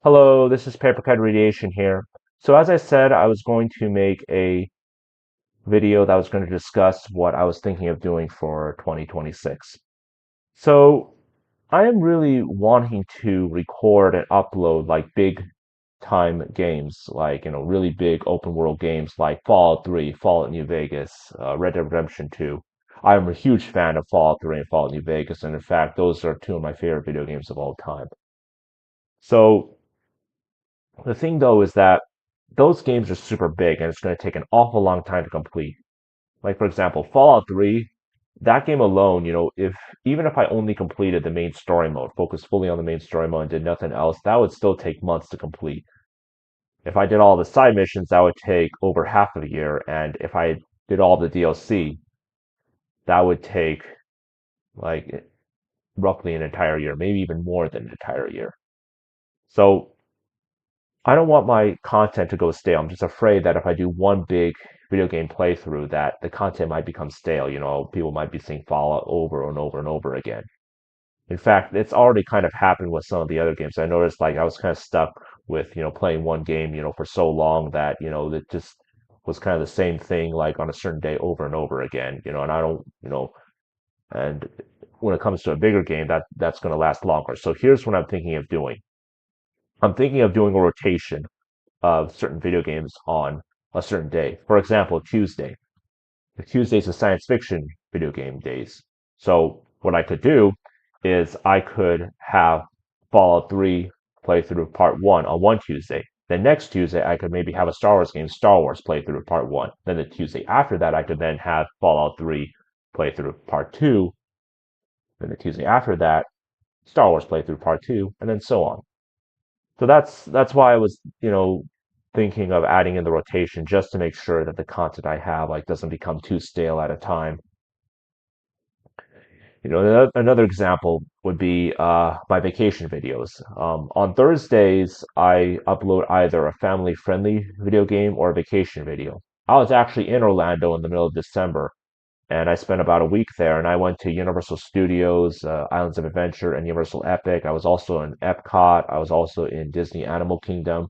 Hello, this is Papercut Radiation here. So as I said, I was going to make a video that was going to discuss what I was thinking of doing for 2026. So I am really wanting to record and upload like big time games, like, really big open world games like Fallout 3, Fallout New Vegas, Red Dead Redemption 2. I'm a huge fan of Fallout 3 and Fallout New Vegas, and in fact, those are two of my favorite video games of all time. So the thing though is that those games are super big and it's going to take an awful long time to complete. Like for example, Fallout 3, that game alone, if even if I only completed the main story mode, focused fully on the main story mode and did nothing else, that would still take months to complete. If I did all the side missions, that would take over half of a year, and if I did all the DLC, that would take like roughly an entire year, maybe even more than an entire year. So I don't want my content to go stale. I'm just afraid that if I do one big video game playthrough, that the content might become stale. People might be seeing Fallout over and over and over again. In fact, it's already kind of happened with some of the other games. I noticed like I was kind of stuck with, playing one game, for so long that, it just was kind of the same thing like on a certain day over and over again, and I don't, and when it comes to a bigger game, that's going to last longer. So here's what I'm thinking of doing. I'm thinking of doing a rotation of certain video games on a certain day. For example, Tuesday. Tuesdays are science fiction video game days. So what I could do is I could have Fallout 3 playthrough part one on one Tuesday. Then next Tuesday, I could maybe have a Star Wars game, Star Wars playthrough part one. Then the Tuesday after that, I could then have Fallout 3 playthrough part two. Then the Tuesday after that, Star Wars playthrough part two, and then so on. So that's why I was, thinking of adding in the rotation just to make sure that the content I have like doesn't become too stale at a time. Another example would be my vacation videos. On Thursdays, I upload either a family-friendly video game or a vacation video. I was actually in Orlando in the middle of December, and I spent about a week there. And I went to Universal Studios, Islands of Adventure, and Universal Epic. I was also in Epcot. I was also in Disney Animal Kingdom.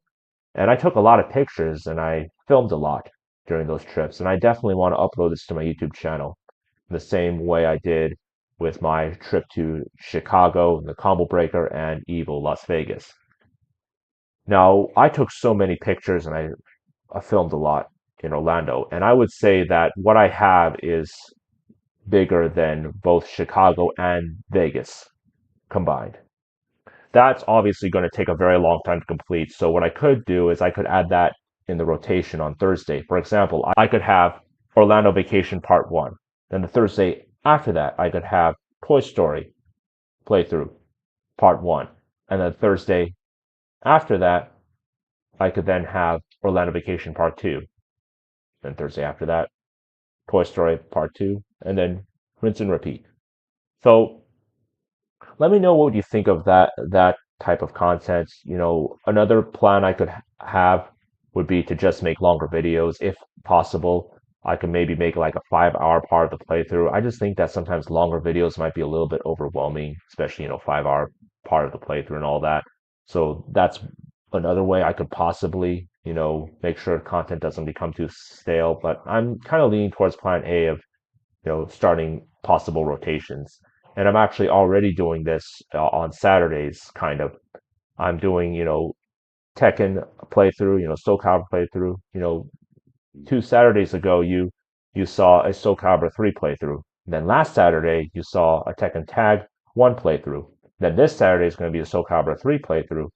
And I took a lot of pictures and I filmed a lot during those trips. And I definitely want to upload this to my YouTube channel the same way I did with my trip to Chicago, the Combo Breaker, and Evil Las Vegas. Now, I took so many pictures and I filmed a lot in Orlando. And I would say that what I have is bigger than both Chicago and Vegas combined. That's obviously going to take a very long time to complete. So what I could do is I could add that in the rotation on Thursday. For example, I could have Orlando Vacation Part 1. Then the Thursday after that, I could have Toy Story playthrough Part 1. And then Thursday after that, I could then have Orlando Vacation Part 2. Then Thursday after that, Toy Story Part 2. And then rinse and repeat. So let me know what you think of that type of content. Another plan I could have would be to just make longer videos if possible. I could maybe make like a 5 hour part of the playthrough. I just think that sometimes longer videos might be a little bit overwhelming, especially, 5 hour part of the playthrough and all that. So that's another way I could possibly, make sure content doesn't become too stale. But I'm kind of leaning towards plan A of, starting possible rotations. And I'm actually already doing this on Saturdays, kind of. I'm doing, Tekken playthrough, Soul Calibur playthrough. 2 Saturdays ago, you saw a Soul Calibur 3 playthrough. Then last Saturday, you saw a Tekken Tag 1 playthrough. Then this Saturday is going to be a Soul Calibur 3 playthrough.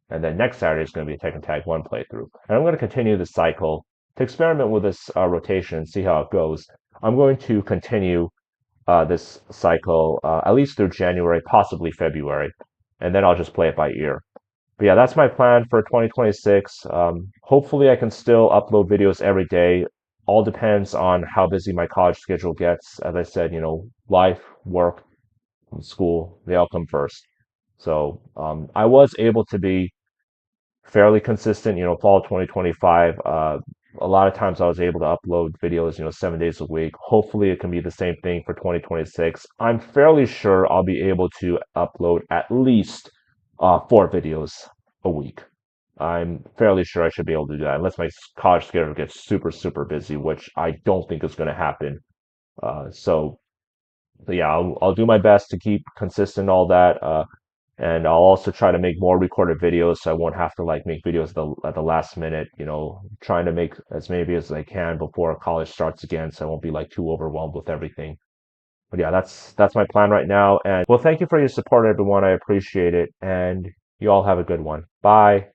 And then next Saturday is going to be a Tekken Tag 1 playthrough. And I'm going to continue this cycle to experiment with this rotation and see how it goes. I'm going to continue this cycle at least through January, possibly February, and then I'll just play it by ear. But yeah, that's my plan for 2026. Hopefully, I can still upload videos every day. All depends on how busy my college schedule gets. As I said, life, work, and school, they all come first. So I was able to be fairly consistent, fall 2025. A lot of times I was able to upload videos, 7 days a week. Hopefully it can be the same thing for 2026. I'm fairly sure I'll be able to upload at least 4 videos a week. I'm fairly sure I should be able to do that unless my college schedule gets super, super busy, which I don't think is going to happen. So yeah, I'll do my best to keep consistent all that. And I'll also try to make more recorded videos so I won't have to like make videos at the last minute, trying to make as many videos as I can before college starts again so I won't be like too overwhelmed with everything. But yeah, that's my plan right now. And well, thank you for your support, everyone. I appreciate it. And you all have a good one. Bye.